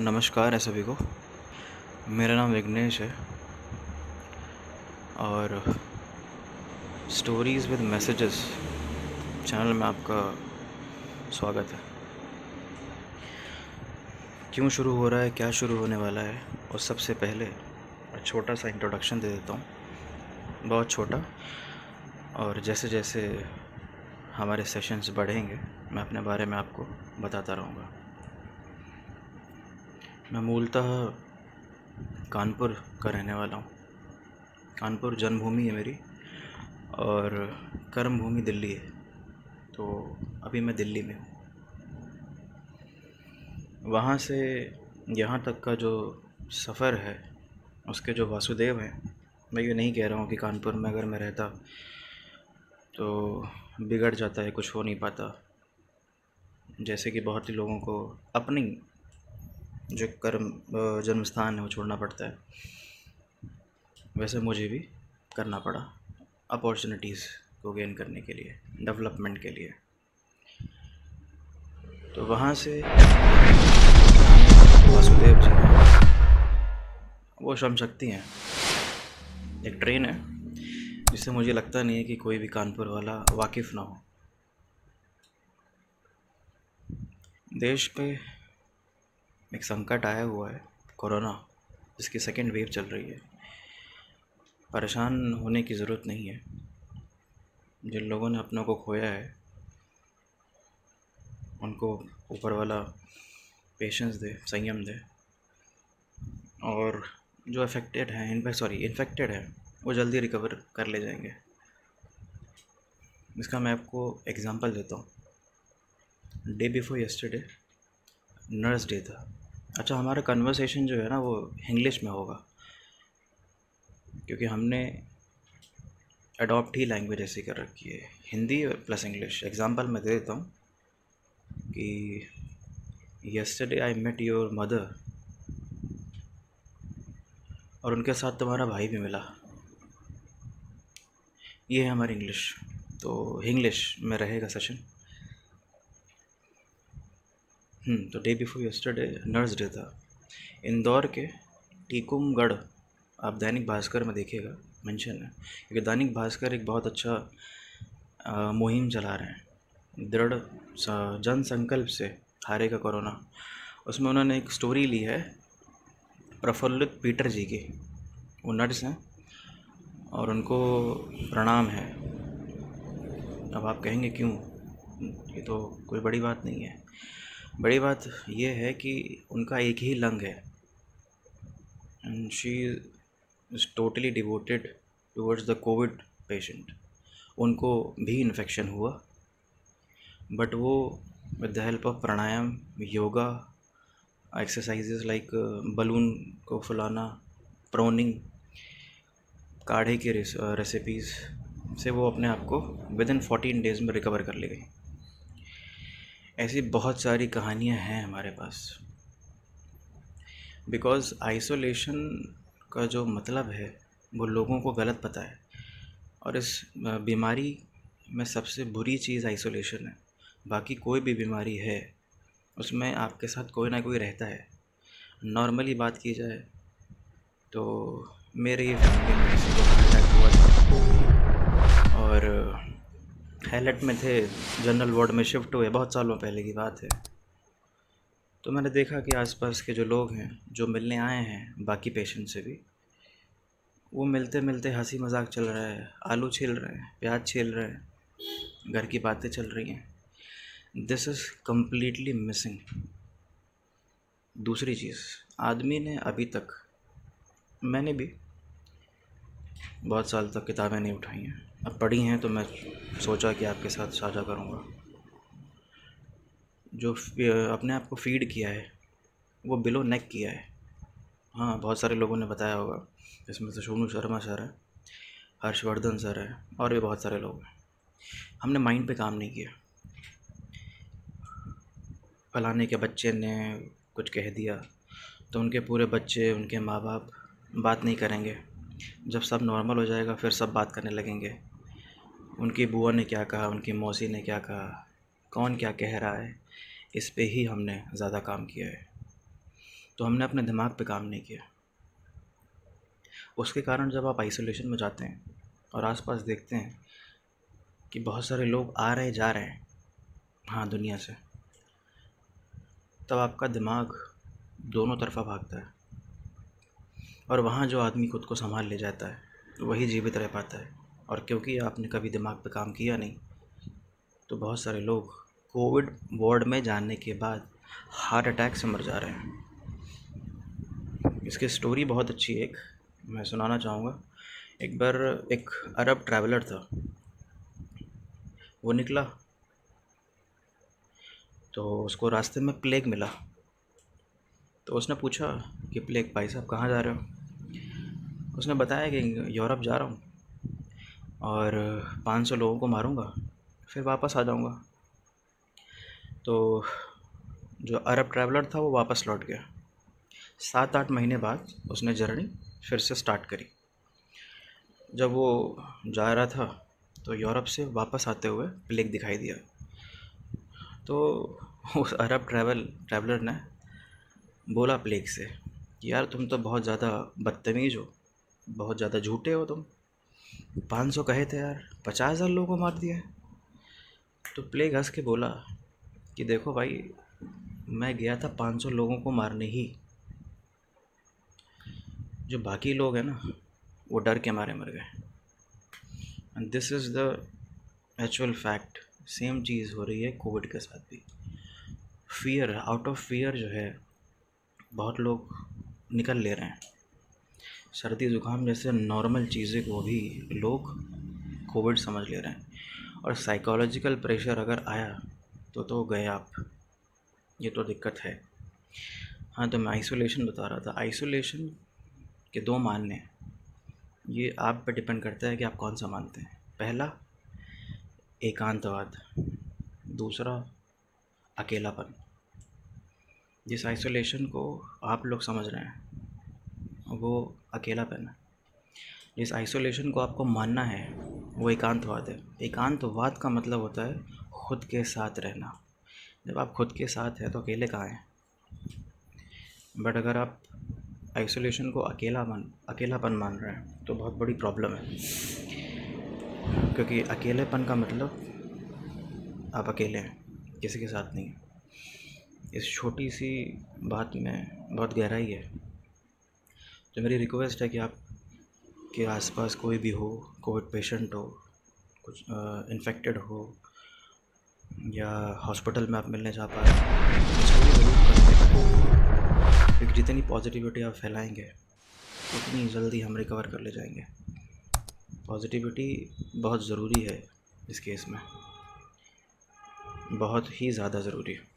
नमस्कार है सभी को। मेरा नाम विघ्नेश है और स्टोरीज़ विद मैसेजेस चैनल में आपका स्वागत है। क्यों शुरू हो रहा है, क्या शुरू होने वाला है, और सबसे पहले छोटा सा इंट्रोडक्शन दे देता हूँ, बहुत छोटा। और जैसे जैसे हमारे सेशंस बढ़ेंगे मैं अपने बारे में आपको बताता रहूँगा। मैं मूलतः कानपुर का रहने वाला हूँ। कानपुर जन्मभूमि है मेरी और कर्म भूमि दिल्ली है, तो अभी मैं दिल्ली में हूँ। वहाँ से यहाँ तक का जो सफ़र है उसके जो वासुदेव हैं, मैं ये नहीं कह रहा हूँ कि कानपुर में अगर मैं रहता तो बिगड़ जाता है, कुछ हो नहीं पाता, जैसे कि बहुत ही लोगों को अपनी जो जन्म स्थान है वो छोड़ना पड़ता है, वैसे मुझे भी करना पड़ा अपॉर्चुनिटीज़ को गेन करने के लिए, डेवलपमेंट के लिए। तो वहाँ से वासुदेव जी हैं, वो श्रम शक्ति हैं। एक ट्रेन है जिससे मुझे लगता नहीं है कि कोई भी कानपुर वाला वाकिफ़ ना हो। देश पे एक संकट आया हुआ है, कोरोना, जिसकी सेकेंड वेव चल रही है। परेशान होने की ज़रूरत नहीं है। जिन लोगों ने अपनों को खोया है उनको ऊपर वाला पेशेंस दे, संयम दे, और जो इन्फेक्टेड है वो जल्दी रिकवर कर ले जाएंगे। इसका मैं आपको एग्ज़ाम्पल देता हूँ। Day before yesterday nurse day था। अच्छा, हमारा कन्वर्सेशन जो है ना वो इंग्लिश में होगा, क्योंकि हमने अडॉप्ट ही लैंग्वेज ऐसी कर रखी है, हिंदी प्लस इंग्लिश। एग्ज़ाम्पल मैं दे देता हूँ कि yesterday I met your mother, और उनके साथ तुम्हारा भाई भी मिला। ये है हमारी इंग्लिश, तो इंग्लिश में रहेगा सेशन। तो day before yesterday nurse day था। इंदौर के टीकुमगढ़, आप दैनिक भास्कर में देखिएगा, मेंशन है, क्योंकि दैनिक भास्कर एक बहुत अच्छा मुहिम चला रहे हैं, दृढ़ जन संकल्प से हारेगा कोरोना। उसमें उन्होंने एक स्टोरी ली है प्रफुल्लित पीटर जी की। वो नर्स हैं और उनको प्रणाम है। अब आप कहेंगे क्यों, ये तो कोई बड़ी बात नहीं है। बड़ी बात ये है कि उनका एक ही लंग है and she is totally devoted towards the Covid patient. उनको भी इन्फेक्शन हुआ, बट वो with the help of pranayama, yoga, exercises like balloon को फुलाना, प्रोनिंग, काढ़े की रेसिपीज़ से वो अपने आप को विद इन 14 डेज़ में रिकवर कर ले गई। ऐसी बहुत सारी कहानियाँ हैं हमारे पास। बिकॉज़ आइसोलेशन का जो मतलब है वो लोगों को गलत पता है, और इस बीमारी में सबसे बुरी चीज़ आइसोलेशन है। बाकी कोई भी बीमारी है उसमें आपके साथ कोई ना कोई रहता है। नॉर्मली बात की जाए तो मेरे ही फैमिली में किसी को हार्ट अटैक हुआ था और हाईलाइट में थे, जनरल वार्ड में शिफ्ट हुए, बहुत सालों पहले की बात है। तो मैंने देखा कि आसपास के जो लोग हैं जो मिलने आए हैं बाकी पेशेंट से भी, वो मिलते मिलते हंसी मजाक चल रहा है, आलू छील रहे हैं, प्याज छील रहे हैं, घर की बातें चल रही हैं। This is completely missing. दूसरी चीज़, आदमी ने अभी तक, मैंने भी बहुत साल तक किताबें नहीं उठाई हैं, अब पढ़ी हैं तो मैं सोचा कि आपके साथ साझा करूँगा। जो अपने आप को फीड किया है वो बिलो नेक किया है। हाँ, बहुत सारे लोगों ने बताया होगा, इसमें से सोनू शर्मा सर है, हर्षवर्धन सर है, और भी बहुत सारे लोग हैं। हमने माइंड पे काम नहीं किया। फलाने के बच्चे ने कुछ कह दिया तो उनके पूरे बच्चे, उनके माँ बाप बात नहीं करेंगे। जब सब नॉर्मल हो जाएगा फिर सब बात करने लगेंगे। उनकी बुआ ने क्या कहा, उनकी मौसी ने क्या कहा, कौन क्या कह रहा है, इस पे ही हमने ज़्यादा काम किया है। तो हमने अपने दिमाग पे काम नहीं किया। उसके कारण जब आप आइसोलेशन में जाते हैं और आसपास देखते हैं कि बहुत सारे लोग आ रहे जा रहे हैं हाँ दुनिया से, तब आपका दिमाग दोनों तरफ़ा भागता है, और वहाँ जो आदमी खुद को संभाल ले जाता है वही जीवित रह पाता है। और क्योंकि आपने कभी दिमाग पे काम किया नहीं, तो बहुत सारे लोग कोविड वार्ड में जाने के बाद हार्ट अटैक से मर जा रहे हैं। इसकी स्टोरी बहुत अच्छी है, एक मैं सुनाना चाहूँगा। एक बार एक अरब ट्रैवलर था, वो निकला तो उसको रास्ते में प्लेग मिला। तो उसने पूछा कि प्लेग भाई साहब कहाँ जा रहे हो? उसने बताया कि यूरोप जा रहा हूँ और 500 लोगों को मारूंगा, फिर वापस आ जाऊंगा। तो जो अरब ट्रैवलर था वो वापस लौट गया। 7-8 महीने बाद उसने जर्नी फिर से स्टार्ट करी। जब वो जा रहा था तो यूरोप से वापस आते हुए प्लेग दिखाई दिया। तो उस अरब ट्रैवलर ने बोला प्लेग से, यार तुम तो बहुत ज़्यादा बदतमीज़ हो, बहुत ज़्यादा झूठे हो तुम। 500 कहे थे यार, 50,000 लोगों को मार दिया है। तो प्लेग हंस के बोला कि देखो भाई, मैं गया था 500 लोगों को मारने ही, जो बाकी लोग हैं ना वो डर के मारे मर गए। And this is the actual fact. Same चीज़ हो रही है कोविड के साथ भी। फियर, आउट ऑफ फियर जो है बहुत लोग निकल ले रहे हैं। सर्दी ज़ुकाम जैसे नॉर्मल चीज़ें को भी लोग कोविड समझ ले रहे हैं। और साइकोलॉजिकल प्रेशर अगर आया तो गए आप, ये तो दिक्कत है। हाँ, तो मैं आइसोलेशन बता रहा था। आइसोलेशन के दो मानने हैं, ये आप पे डिपेंड करता है कि आप कौन सा मानते हैं। पहला एकांतवाद, दूसरा अकेलापन। जिस आइसोलेशन को आप लोग समझ रहे हैं वो अकेलापन है। जिस आइसोलेशन को आपको मानना है वो एकांतवाद है। एकांतवाद का मतलब होता है खुद के साथ रहना। जब आप खुद के साथ हैं तो अकेले कहाँ हैं। बट अगर आप आइसोलेशन को अकेलापन मान रहे हैं तो बहुत बड़ी प्रॉब्लम है, क्योंकि अकेलेपन का मतलब आप अकेले हैं, किसी के साथ नहीं हैं। इस छोटी सी बात में बहुत गहराई है। तो मेरी रिक्वेस्ट है कि आप के आसपास कोई भी हो, कोविड पेशेंट हो, कुछ इन्फेक्टेड हो, या हॉस्पिटल में आप मिलने जा पा रहे हैं, तो स्टोरी ज़रूर करें, क्योंकि जितनी पॉजिटिविटी आप फैलाएंगे उतनी जल्दी हम रिकवर कर ले जाएंगे। पॉजिटिविटी बहुत ज़रूरी है इस केस में, बहुत ही ज़्यादा ज़रूरी है।